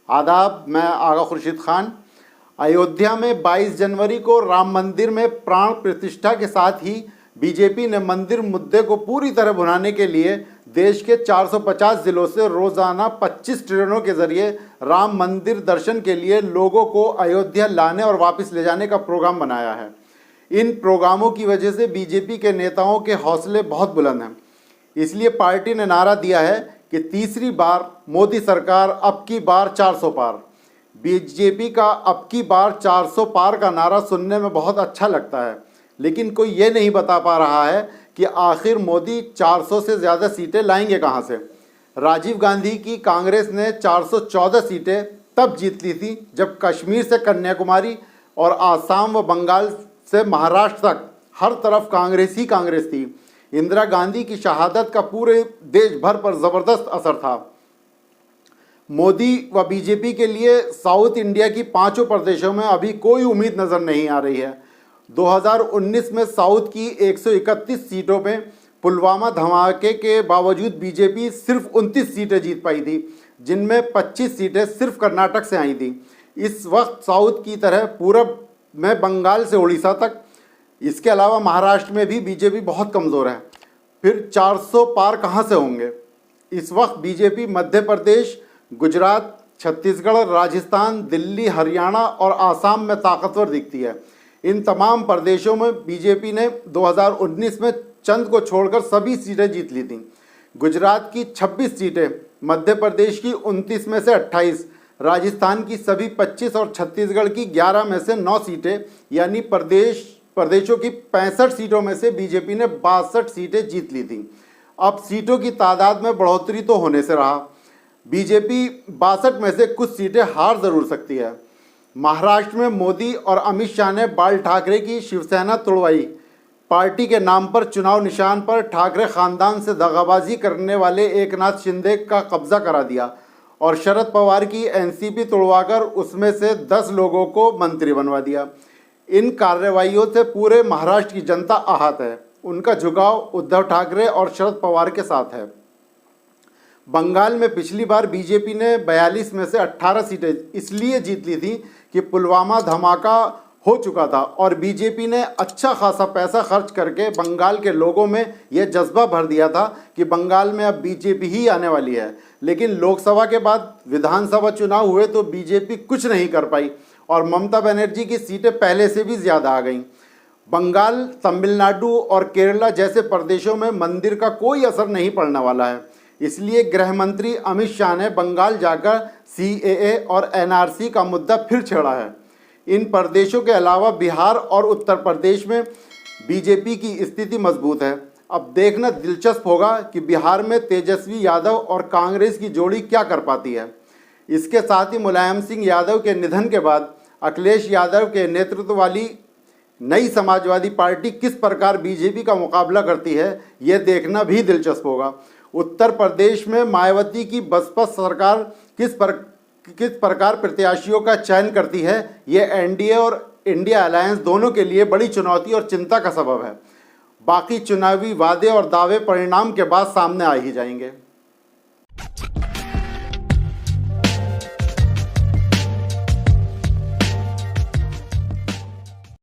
आदाब, मैं आगा खुर्शीद खान। अयोध्या में 22 जनवरी को राम मंदिर में प्राण प्रतिष्ठा के साथ ही बीजेपी ने मंदिर मुद्दे को पूरी तरह भुनाने के लिए देश के 450 जिलों से रोजाना 25 ट्रेनों के जरिए राम मंदिर दर्शन के लिए लोगों को अयोध्या लाने और वापस ले जाने का प्रोग्राम बनाया है। इन प्रोग्रामों की वजह से बीजेपी के नेताओं के हौसले बहुत बुलंद हैं। इसलिए पार्टी ने नारा दिया है कि तीसरी बार मोदी सरकार, अब की बार 400 पार। बीजेपी का अब की बार 400 पार का नारा सुनने में बहुत अच्छा लगता है, लेकिन कोई ये नहीं बता पा रहा है कि आखिर मोदी 400 से ज़्यादा सीटें लाएंगे कहाँ से। राजीव गांधी की कांग्रेस ने 414 सीटें तब जीत ली थी जब कश्मीर से कन्याकुमारी और आसाम व बंगाल से महाराष्ट्र तक हर तरफ कांग्रेस ही कांग्रेस थी। इंदिरा गांधी की शहादत का पूरे देश भर पर ज़बरदस्त असर था। मोदी व बीजेपी के लिए साउथ इंडिया की 5 प्रदेशों में अभी कोई उम्मीद नज़र नहीं आ रही है। 2019 में साउथ की 131 सीटों में पुलवामा धमाके के बावजूद बीजेपी सिर्फ 29 सीटें जीत पाई थी, जिनमें 25 सीटें सिर्फ कर्नाटक से आई थी। इस वक्त साउथ की तरह पूरब में बंगाल से उड़ीसा तक, इसके अलावा महाराष्ट्र में भी बीजेपी बहुत कमज़ोर है। फिर 400 पार कहाँ से होंगे। इस वक्त बीजेपी मध्य प्रदेश, गुजरात, छत्तीसगढ़, राजस्थान, दिल्ली, हरियाणा और आसाम में ताकतवर दिखती है। इन तमाम प्रदेशों में बीजेपी ने 2019 में चंद को छोड़कर सभी सीटें जीत ली थीं। गुजरात की 26 सीटें, मध्य प्रदेश की 29 में से 28, राजस्थान की सभी 25 और छत्तीसगढ़ की 11 में से 9 सीटें, यानी प्रदेशों की 65 सीटों में से बीजेपी ने 62 सीटें जीत ली थीं। अब सीटों की तादाद में बढ़ोतरी तो होने से रहा। बीजेपी 62 में से कुछ सीटें हार ज़रूर सकती है। महाराष्ट्र में मोदी और अमित शाह ने बाल ठाकरे की शिवसेना तोड़वाई। पार्टी के नाम पर चुनाव निशान पर ठाकरे खानदान से दगाबाजी करने वाले एकनाथ शिंदे का कब्जा करा दिया और शरद पवार की एनसीपी तोड़वाकर उसमें से 10 लोगों को मंत्री बनवा दिया। इन कार्रवाइयों से पूरे महाराष्ट्र की जनता आहत है। उनका झुकाव उद्धव ठाकरे और शरद पवार के साथ है। बंगाल में पिछली बार बीजेपी ने 42 में से 18 सीटें इसलिए जीत ली थी कि पुलवामा धमाका हो चुका था और बीजेपी ने अच्छा खासा पैसा खर्च करके बंगाल के लोगों में यह जज्बा भर दिया था कि बंगाल में अब बीजेपी ही आने वाली है। लेकिन लोकसभा के बाद विधानसभा चुनाव हुए तो बीजेपी कुछ नहीं कर पाई और ममता बनर्जी की सीटें पहले से भी ज़्यादा आ गईं। बंगाल, तमिलनाडु और केरला जैसे प्रदेशों में मंदिर का कोई असर नहीं पड़ने वाला है। इसलिए गृह मंत्री अमित शाह ने बंगाल जाकर CAA और NRC का मुद्दा फिर छेड़ा है। इन प्रदेशों के अलावा बिहार और उत्तर प्रदेश में बीजेपी की स्थिति मजबूत है। अब देखना दिलचस्प होगा कि बिहार में तेजस्वी यादव और कांग्रेस की जोड़ी क्या कर पाती है। इसके साथ ही मुलायम सिंह यादव के निधन के बाद अखिलेश यादव के नेतृत्व वाली नई समाजवादी पार्टी किस प्रकार बीजेपी का मुकाबला करती है, ये देखना भी दिलचस्प होगा। उत्तर प्रदेश में मायावती की बसपा सरकार किस प्रकार प्रत्याशियों का चयन करती है, ये एनडीए और इंडिया अलायंस दोनों के लिए बड़ी चुनौती और चिंता का सबब है। बाकी चुनावी वादे और दावे परिणाम के बाद सामने आ ही जाएंगे।